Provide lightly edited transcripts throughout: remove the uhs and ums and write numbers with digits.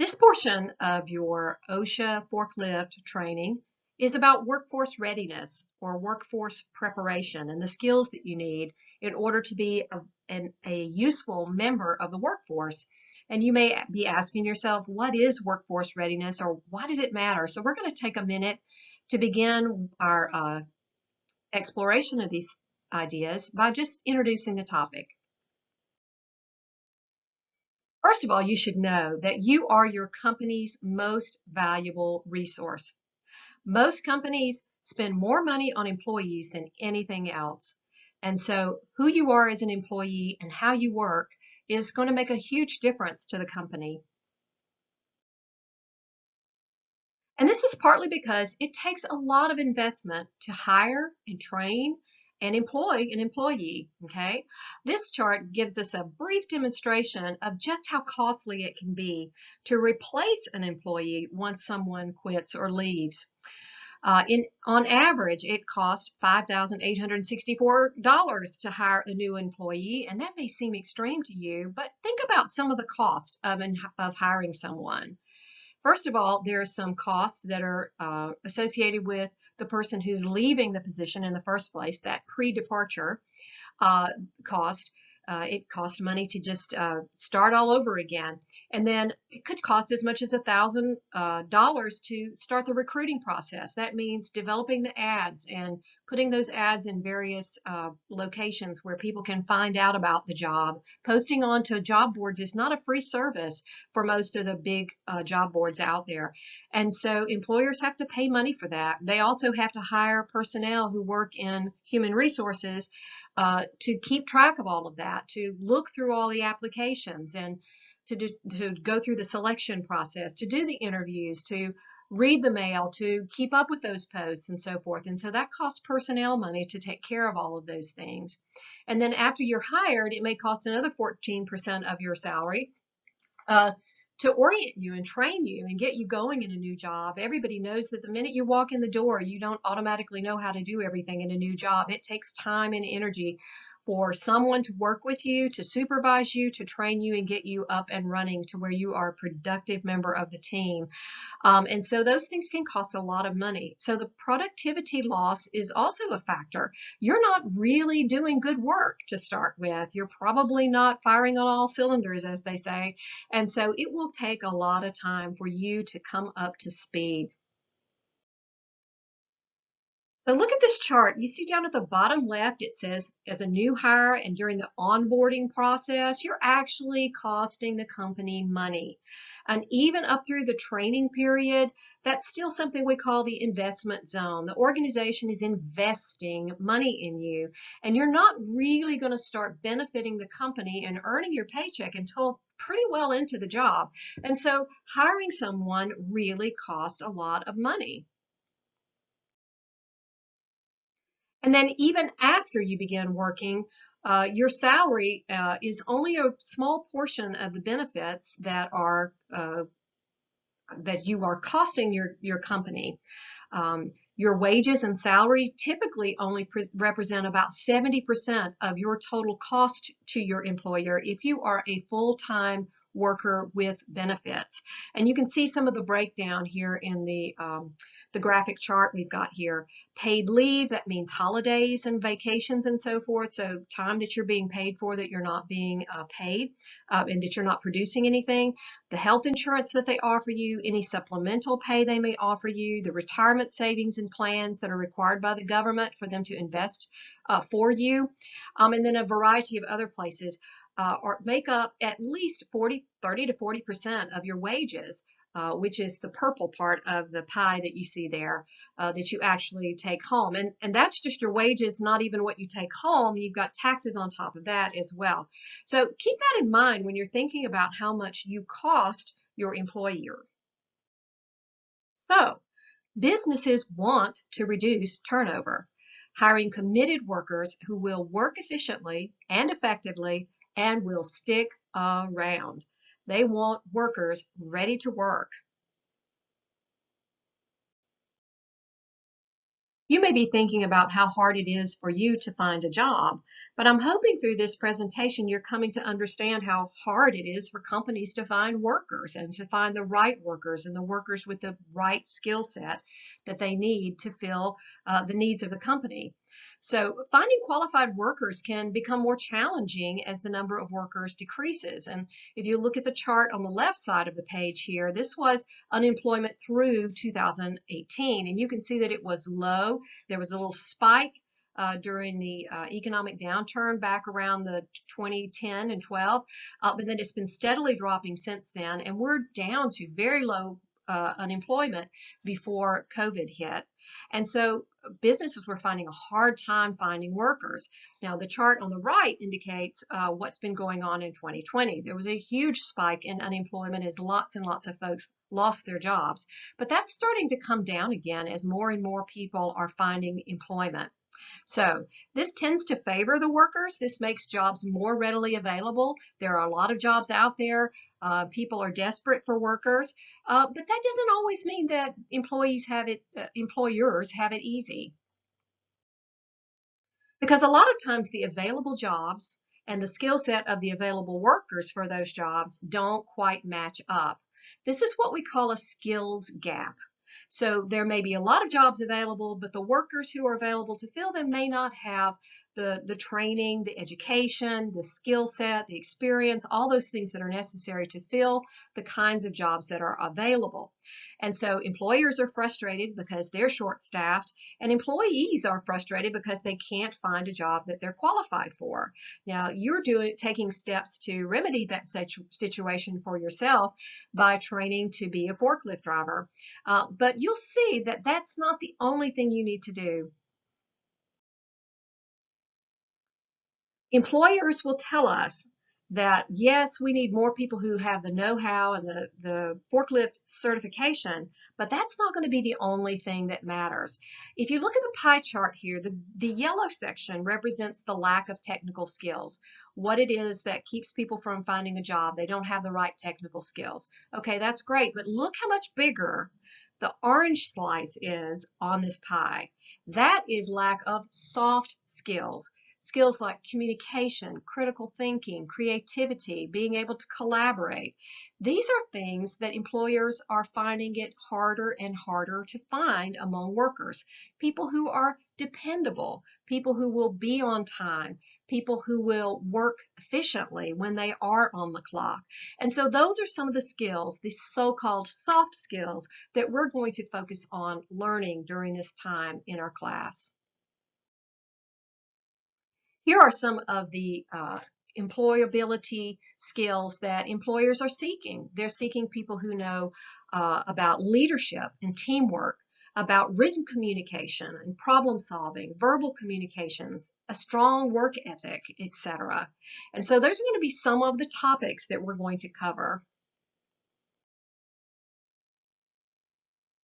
This portion of your OSHA forklift training is about workforce readiness or workforce preparation and the skills that you need in order to be a useful member of the workforce. And you may be asking yourself, what is workforce readiness or why does it matter? So we're going to take a minute to begin our exploration of these ideas by just introducing the topic. First of all, you should know that you are your company's most valuable resource. Most companies spend more money on employees than anything else. And so who you are as an employee and how you work is going to make a huge difference to the company. And this is partly because it takes a lot of investment to hire and train and employ an employee, okay? This chart gives us a brief demonstration of just how costly it can be to replace an employee once someone quits or leaves. On average, it costs $5,864 to hire a new employee, and that may seem extreme to you, but think about some of the cost of hiring someone. First of all, there are some costs that are associated with the person who's leaving the position in the first place, that pre-departure cost. It costs money to just start all over again. And then it could cost as much as $1,000 to start the recruiting process. That means developing the ads and putting those ads in various locations where people can find out about the job. Posting onto job boards is not a free service for most of the big job boards out there. And so employers have to pay money for that. They also have to hire personnel who work in human resources to keep track of all of that, to look through all the applications and to go through the selection process, to do the interviews, to read the mail, to keep up with those posts and so forth. And so that costs personnel money to take care of all of those things. And then after you're hired, it may cost another 14% of your salary to orient you and train you and get you going in a new job. Everybody knows that the minute you walk in the door, you don't automatically know how to do everything in a new job. It takes time and energy for someone to work with you, to supervise you, to train you and get you up and running to where you are a productive member of the team. And so those things can cost a lot of money. So the productivity loss is also a factor. You're not really doing good work to start with. You're probably not firing on all cylinders, as they say. And so it will take a lot of time for you to come up to speed. So look at this chart. You see down at the bottom left, it says as a new hire and during the onboarding process, you're actually costing the company money. And even up through the training period, that's still something we call the investment zone. The organization is investing money in you, and you're not really going to start benefiting the company and earning your paycheck until pretty well into the job. And so hiring someone really costs a lot of money. And then even after you begin working, your salary is only a small portion of the benefits that you are costing your company. Your wages and salary typically only represent about 70% of your total cost to your employer if you are a full-time worker with benefits. And you can see some of the breakdown here in the graphic chart we've got here. Paid leave, that means holidays and vacations and so forth. So time that you're being paid for that you're not being paid and that you're not producing anything. The health insurance that they offer you, any supplemental pay they may offer you, the retirement savings and plans that are required by the government for them to invest for you, and then a variety of other places. Or make up at least 30 to 40% of your wages, which is the purple part of the pie that you see there that you actually take home. And that's just your wages, not even what you take home. You've got taxes on top of that as well. So keep that in mind when you're thinking about how much you cost your employer. So businesses want to reduce turnover, hiring committed workers who will work efficiently and effectively and will stick around. They want workers ready to work. You may be thinking about how hard it is for you to find a job, but I'm hoping through this presentation you're coming to understand how hard it is for companies to find workers and to find the right workers and the workers with the right skill set that they need to fill the needs of the company. So finding qualified workers can become more challenging as the number of workers decreases. And if you look at the chart on the left side of the page here, this was unemployment through 2018, and you can see that it was low. There was a little spike during the economic downturn back around the 2010 and 12, but then it's been steadily dropping since then, and we're down to very low unemployment before COVID hit. And so businesses were finding a hard time finding workers. Now, the chart on the right indicates what's been going on in 2020. There was a huge spike in unemployment as lots and lots of folks lost their jobs. But that's starting to come down again as more and more people are finding employment. So this tends to favor the workers. This makes jobs more readily available. There are a lot of jobs out there. People are desperate for workers, but that doesn't always mean that employers have it easy. Because a lot of times the available jobs and the skill set of the available workers for those jobs don't quite match up. This is what we call a skills gap. So there may be a lot of jobs available, but the workers who are available to fill them may not have the training, the education, the skill set, the experience, all those things that are necessary to fill the kinds of jobs that are available. And so employers are frustrated because they're short-staffed, and employees are frustrated because they can't find a job that they're qualified for. Now, you're taking steps to remedy that situation for yourself by training to be a forklift driver. But you'll see that that's not the only thing you need to do. Employers will tell us that, yes, we need more people who have the know-how and the forklift certification, but that's not going to be the only thing that matters. If you look at the pie chart here, the yellow section represents the lack of technical skills, what it is that keeps people from finding a job. They don't have the right technical skills. Okay, that's great, but look how much bigger the orange slice is on this pie. That is lack of soft skills. Skills like communication, critical thinking, creativity, being able to collaborate. These are things that employers are finding it harder and harder to find among workers. People who are dependable, people who will be on time, people who will work efficiently when they are on the clock. And so those are some of the skills, the so-called soft skills, that we're going to focus on learning during this time in our class. Here are some of the employability skills that employers are seeking. They're seeking people who know about leadership and teamwork, about written communication and problem solving, verbal communications, a strong work ethic, etc. And so there's going to be some of the topics that we're going to cover.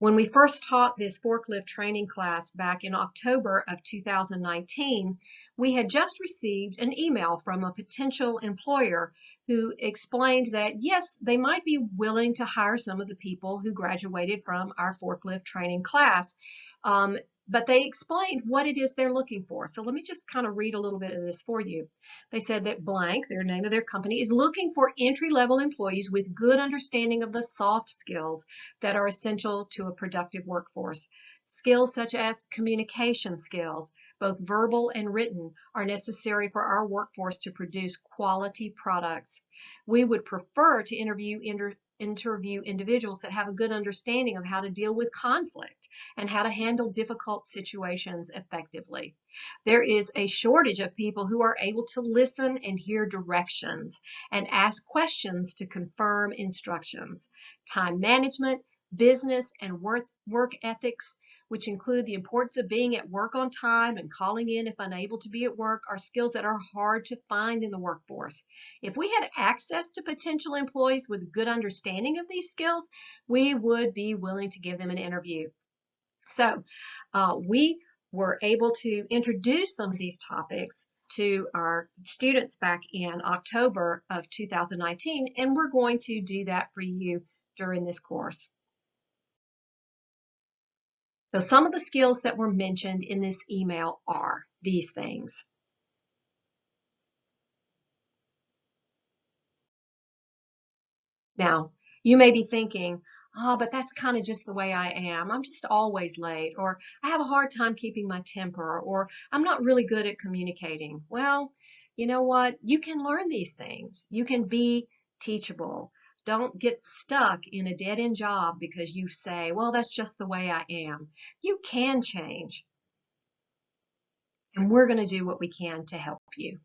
When we first taught this forklift training class back in October of 2019, we had just received an email from a potential employer who explained that, yes, they might be willing to hire some of the people who graduated from our forklift training class. But they explained what it is they're looking for. So let me just kind of read a little bit of this for you. They said that blank, their name of their company, is looking for entry-level employees with good understanding of the soft skills that are essential to a productive workforce. Skills such as communication skills, both verbal and written, are necessary for our workforce to produce quality products. We would prefer to interview individuals that have a good understanding of how to deal with conflict and how to handle difficult situations effectively. There is a shortage of people who are able to listen and hear directions and ask questions to confirm instructions. Time management, business, and work ethics, which include the importance of being at work on time and calling in if unable to be at work, are skills that are hard to find in the workforce. If we had access to potential employees with good understanding of these skills, we would be willing to give them an interview. So we were able to introduce some of these topics to our students back in October of 2019, and we're going to do that for you during this course. So some of the skills that were mentioned in this email are these things. Now, you may be thinking, oh, but that's kind of just the way I am. I'm just always late, or I have a hard time keeping my temper, or I'm not really good at communicating. Well, you know what? You can learn these things. You can be teachable. Don't get stuck in a dead-end job because you say, well, that's just the way I am. You can change, and we're going to do what we can to help you.